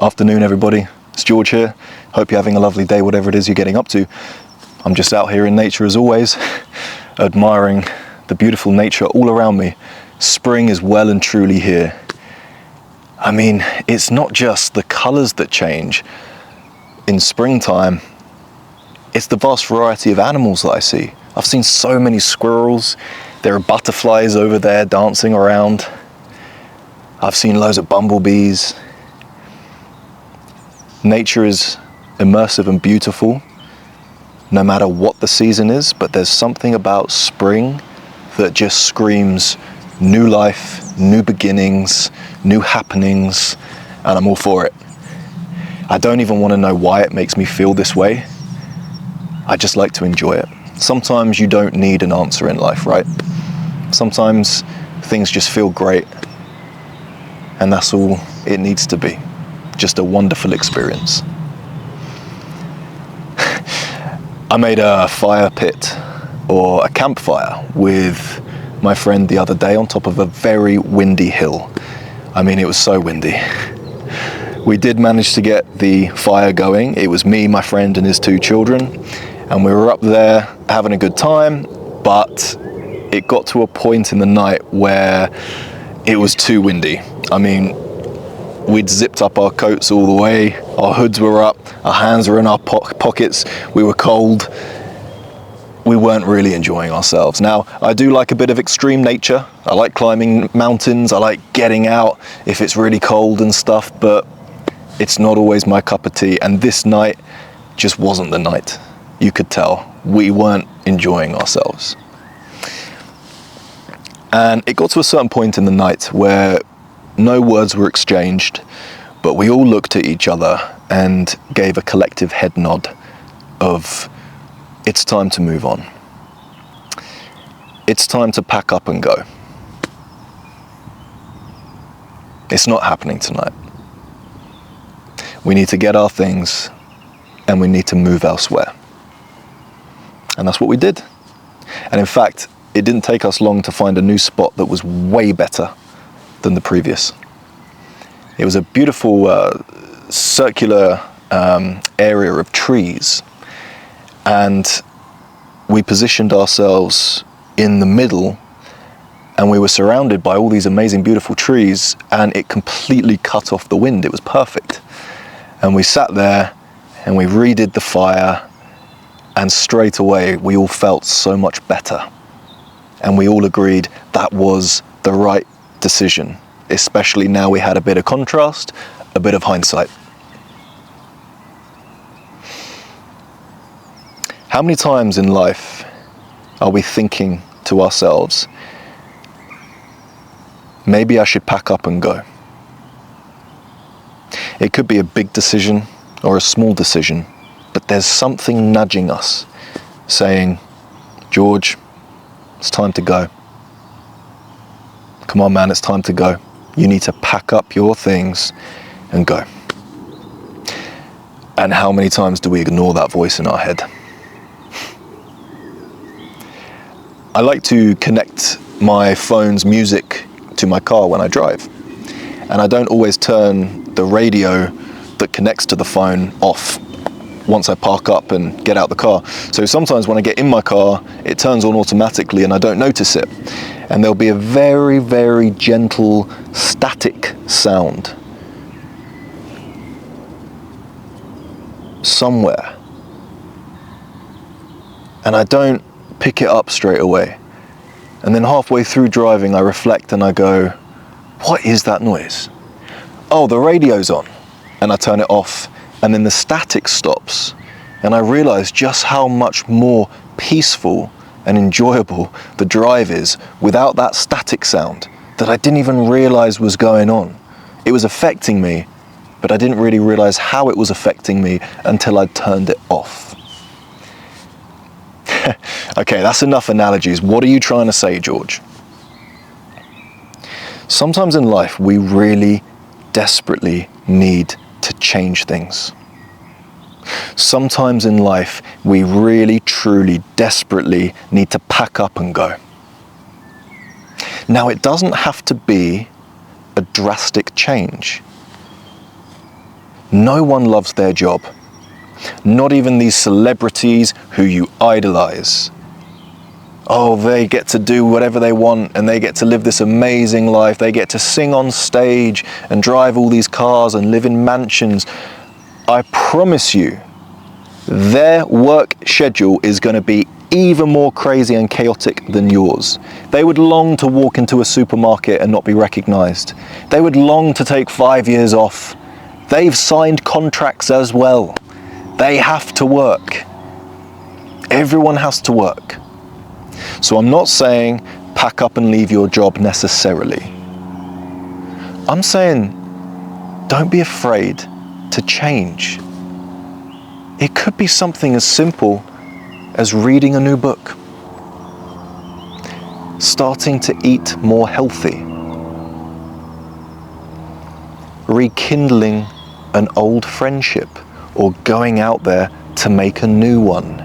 Afternoon, everybody. It's George here. Hope you're having a lovely day, whatever it is you're getting up to. I'm just out here in nature as always, admiring the beautiful nature all around me. Spring is well and truly here. I mean, it's not just the colours that change in springtime, it's the vast variety of animals that I see. I've seen so many squirrels, there are butterflies over there dancing around. I've seen loads of bumblebees. Nature is immersive and beautiful, no matter what the season is, but there's something about spring that just screams new life, new beginnings, new happenings, and I'm all for it. I don't even want to know why it makes me feel this way. I just like to enjoy it. Sometimes you don't need an answer in life, right? Sometimes things just feel great, and that's all it needs to be. Just a wonderful experience. I made a fire pit or a campfire with my friend the other day on top of a very windy hill. I mean, it was so windy. We did manage to get the fire going. It was me, my friend, and his two children, and we were up there having a good time, but it got to a point in the night where it was too windy. I mean, we'd zipped up our coats all the way, our hoods were up, our hands were in our pockets, we were cold. We weren't really enjoying ourselves. Now, I do like a bit of extreme nature. I like climbing mountains, I like getting out if it's really cold and stuff, but it's not always my cup of tea, and this night just wasn't the night. You could tell we weren't enjoying ourselves. And it got to a certain point in the night where no words were exchanged, but we all looked at each other and gave a collective head nod of, it's time to move on. It's time to pack up and go. It's not happening tonight. We need to get our things and we need to move elsewhere. And that's what we did. And in fact, it didn't take us long to find a new spot that was way better than the previous. It was a beautiful circular area of trees, and we positioned ourselves in the middle, and we were surrounded by all these amazing beautiful trees, and it completely cut off the wind. It was perfect. And we sat there and we redid the fire, and straight away we all felt so much better, and we all agreed that was the right decision, especially now we had a bit of contrast, a bit of hindsight. How many times in life are we thinking to ourselves, maybe I should pack up and go? It could be a big decision or a small decision, but there's something nudging us, saying, George, it's time to go. Come on, man, it's time to go. You need to pack up your things and go. And how many times do we ignore that voice in our head? I like to connect my phone's music to my car when I drive. And I don't always turn the radio that connects to the phone off once I park up and get out the car. So sometimes when I get in my car, it turns on automatically and I don't notice it. And there'll be a very, very gentle static sound somewhere. And I don't pick it up straight away. And then halfway through driving, I reflect and I go, what is that noise? Oh, the radio's on. And I turn it off, and then the static stops. And I realize just how much more peaceful and enjoyable the drive is without that static sound that I didn't even realize was going on. It was affecting me, but I didn't really realize how it was affecting me until I turned it off. Okay, that's enough analogies. What are you trying to say, George? Sometimes in life, we really desperately need to change things. Sometimes in life, we really, truly, desperately need to pack up and go. Now, it doesn't have to be a drastic change. No one loves their job. Not even these celebrities who you idolize. Oh, they get to do whatever they want and they get to live this amazing life. They get to sing on stage and drive all these cars and live in mansions. I promise you, their work schedule is going to be even more crazy and chaotic than yours. They would long to walk into a supermarket and not be recognized. They would long to take 5 years off. They've signed contracts as well. They have to work. Everyone has to work. So I'm not saying pack up and leave your job necessarily. I'm saying don't be afraid to change. It could be something as simple as reading a new book, starting to eat more healthy, rekindling an old friendship, or going out there to make a new one.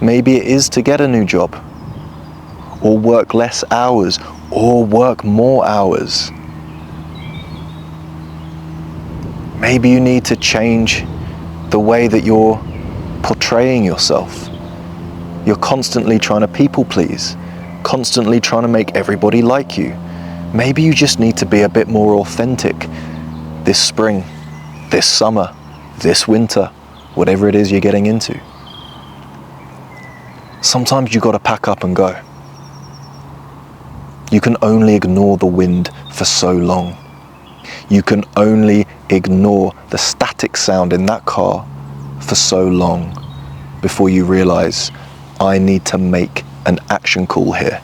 Maybe it is to get a new job, or work less hours, or work more hours. Maybe you need to change the way that you're portraying yourself. You're constantly trying to people please, constantly trying to make everybody like you. Maybe you just need to be a bit more authentic this spring, this summer, this winter, whatever it is you're getting into. Sometimes you got to pack up and go. You can only ignore the wind for so long. You can only ignore the static sound in that car for so long before you realize, I need to make an action call here.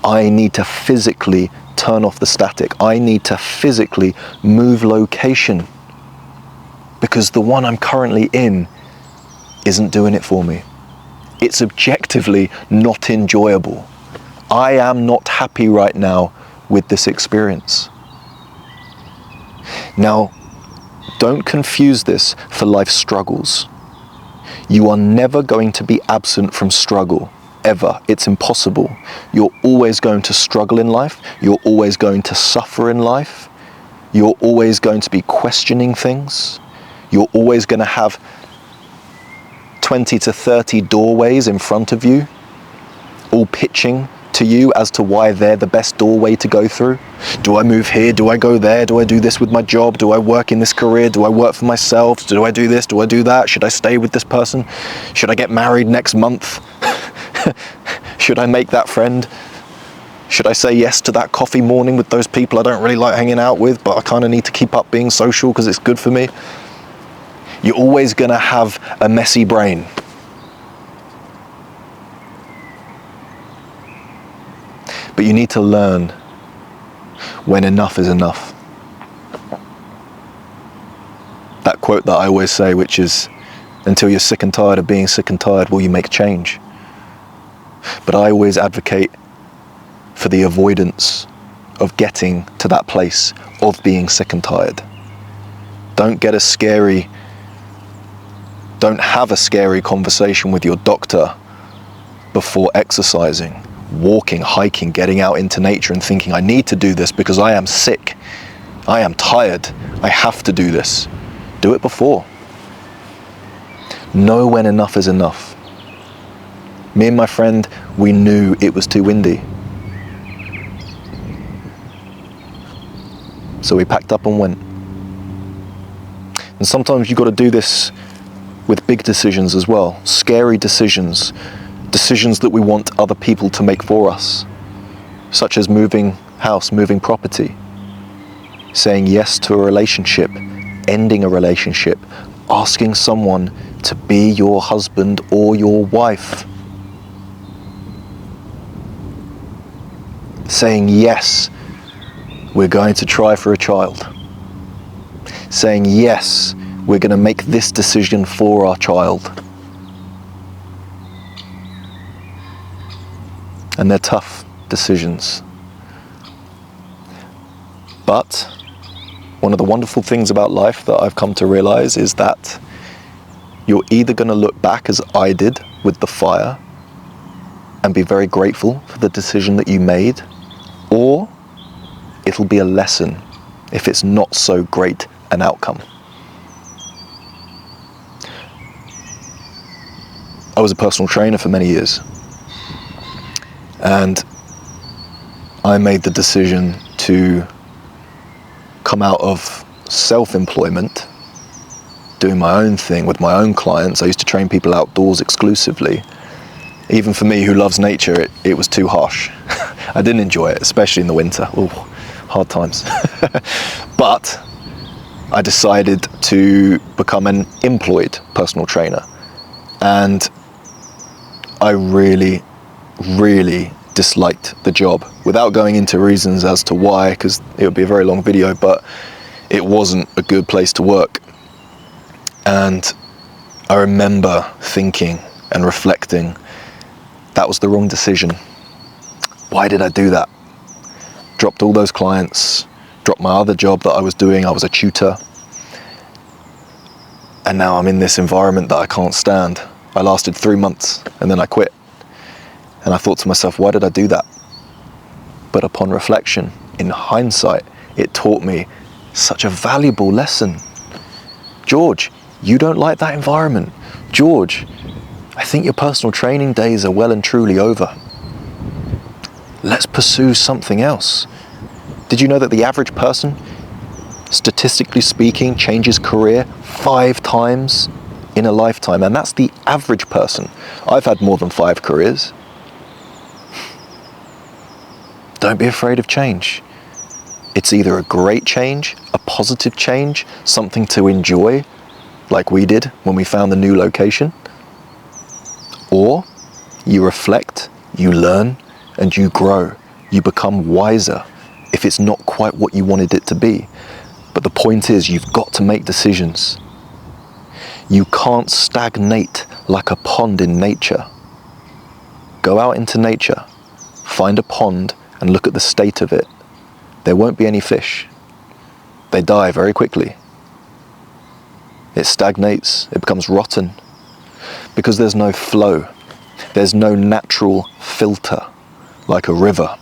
I need to physically turn off the static. I need to physically move location because the one I'm currently in isn't doing it for me. It's objectively not enjoyable. I am not happy right now with this experience. Now, don't confuse this for life struggles. You are never going to be absent from struggle, ever. It's impossible. You're always going to struggle in life. You're always going to suffer in life. You're always going to be questioning things. You're always going to have 20 to 30 doorways in front of you, all pitching to you as to why they're the best doorway to go through. Do I move here? Do I go there? Do I do this with my job? Do I work in this career? Do I work for myself? Do I do this? Do I do that? Should I stay with this person? Should I get married next month? Should I make that friend? Should I say yes to that coffee morning with those people I don't really like hanging out with, but I kind of need to keep up being social because it's good for me? You're always going to have a messy brain. But you need to learn when enough is enough. That quote that I always say, which is, until you're sick and tired of being sick and tired, will you make change? But I always advocate for the avoidance of getting to that place of being sick and tired. Don't have a scary conversation with your doctor before exercising, walking, hiking, getting out into nature and thinking, I need to do this because I am sick. I am tired. I have to do this. Do it before. Know when enough is enough. Me and my friend, we knew it was too windy. So we packed up and went. And sometimes you've got to do this with big decisions as well, scary decisions, decisions that we want other people to make for us, such as moving house, moving property, saying yes to a relationship, ending a relationship, asking someone to be your husband or your wife, saying yes, we're going to try for a child, saying yes, we're going to make this decision for our child. And they're tough decisions. But one of the wonderful things about life that I've come to realize is that you're either going to look back as I did with the fire and be very grateful for the decision that you made, or it'll be a lesson if it's not so great an outcome. I was a personal trainer for many years, and I made the decision to come out of self-employment, doing my own thing with my own clients. I used to train people outdoors exclusively. Even for me, who loves nature, it was too harsh. I didn't enjoy it, especially in the winter. Ooh, hard times. But I decided to become an employed personal trainer. And I really, really disliked the job, without going into reasons as to why, because it would be a very long video, but it wasn't a good place to work. And I remember thinking and reflecting, that was the wrong decision. Why did I do that? Dropped all those clients, dropped my other job that I was doing. I was a tutor. And now I'm in this environment that I can't stand. I lasted 3 months and then I quit. And I thought to myself, why did I do that? But upon reflection, in hindsight, it taught me such a valuable lesson. George, you don't like that environment. George, I think your personal training days are well and truly over. Let's pursue something else. Did you know that the average person, statistically speaking, changes career 5 times in a lifetime? And that's the average person. I've had more than 5 careers. Don't be afraid of change. It's either a great change, a positive change, something to enjoy, like we did when we found the new location, or you reflect, you learn, and you grow. You become wiser if it's not quite what you wanted it to be. But the point is, you've got to make decisions. You can't stagnate like a pond in nature. Go out into nature, find a pond, and look at the state of it. There won't be any fish. They die very quickly. It stagnates, it becomes rotten, because there's no flow. There's no natural filter, like a river.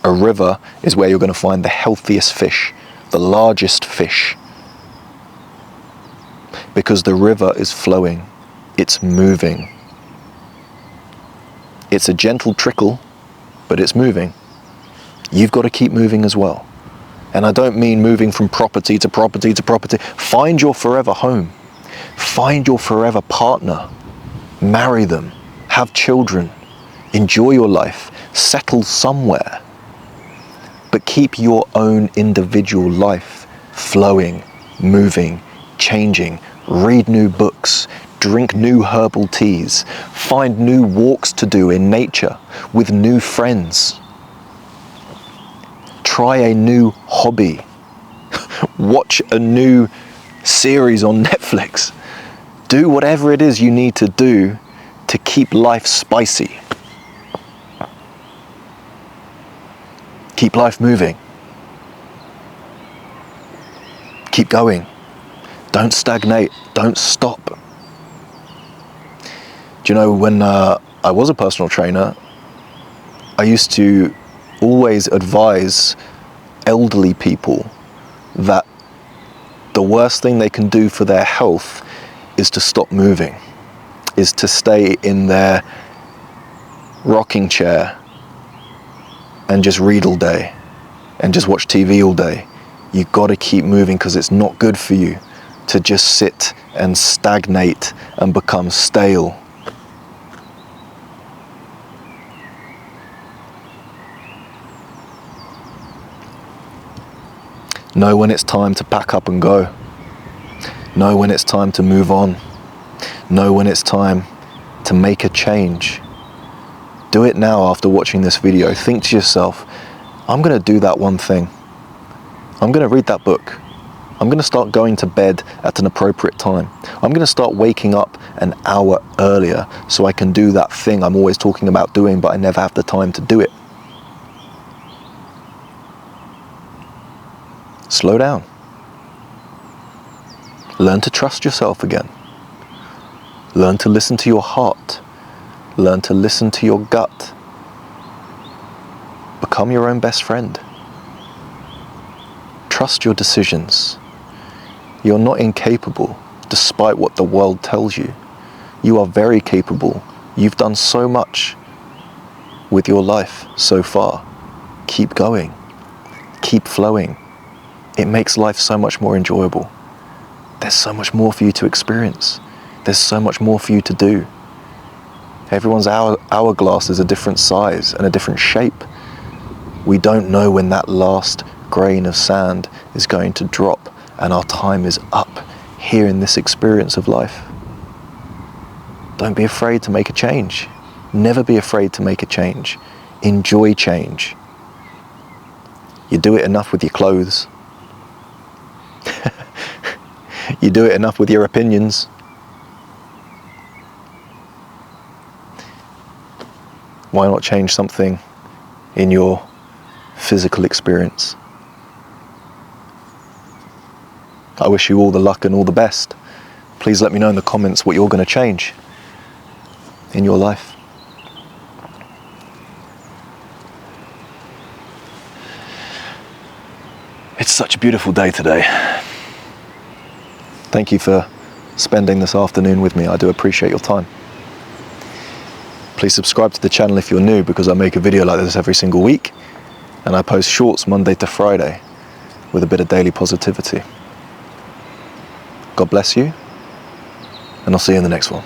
A river is where you're going to find the healthiest fish, the largest fish. Because the river is flowing, it's moving. It's a gentle trickle, but it's moving. You've got to keep moving as well. And I don't mean moving from property to property to property. Find your forever home. Find your forever partner. Marry them. Have children. Enjoy your life. Settle somewhere. But keep your own individual life flowing, moving, changing. Read new books. Drink new herbal teas. Find new walks to do in nature with new friends. Try a new hobby. Watch a new series on Netflix. Do whatever it is you need to do to keep life spicy. Keep life moving. Keep going. Don't stagnate. Don't stop. Do you know, when I was a personal trainer, I used to always advise elderly people that the worst thing they can do for their health is to stop moving, is to stay in their rocking chair and just read all day and just watch TV all day. You've got to keep moving, because it's not good for you to just sit and stagnate and become stale. Know when it's time to pack up and go. Know when it's time to move on. Know when it's time to make a change. Do it now after watching this video. Think to yourself, I'm going to do that one thing. I'm going to read that book. I'm going to start going to bed at an appropriate time. I'm going to start waking up an hour earlier so I can do that thing I'm always talking about doing, but I never have the time to do it. Slow down. Learn to trust yourself again. Learn to listen to your heart. Learn to listen to your gut. Become your own best friend. Trust Trust your decisions. You're not incapable, despite what the world tells you. You are very capable. You've done so much with your life so far. Keep going. Keep flowing. It makes life so much more enjoyable. There's so much more for you to experience. There's so much more for you to do. Everyone's hourglass is a different size and a different shape. We don't know when that last grain of sand is going to drop and our time is up here in this experience of life. Don't be afraid to make a change. Never be afraid to make a change. Enjoy change. You do it enough with your clothes. You do it enough with your opinions. Why not change something in your physical experience? I wish you all the luck and all the best. Please let me know in the comments what you're going to change in your life. It's such a beautiful day today. Thank you for spending this afternoon with me. I do appreciate your time. Please subscribe to the channel if you're new, because I make a video like this every single week and I post shorts Monday to Friday with a bit of daily positivity. God bless you, and I'll see you in the next one.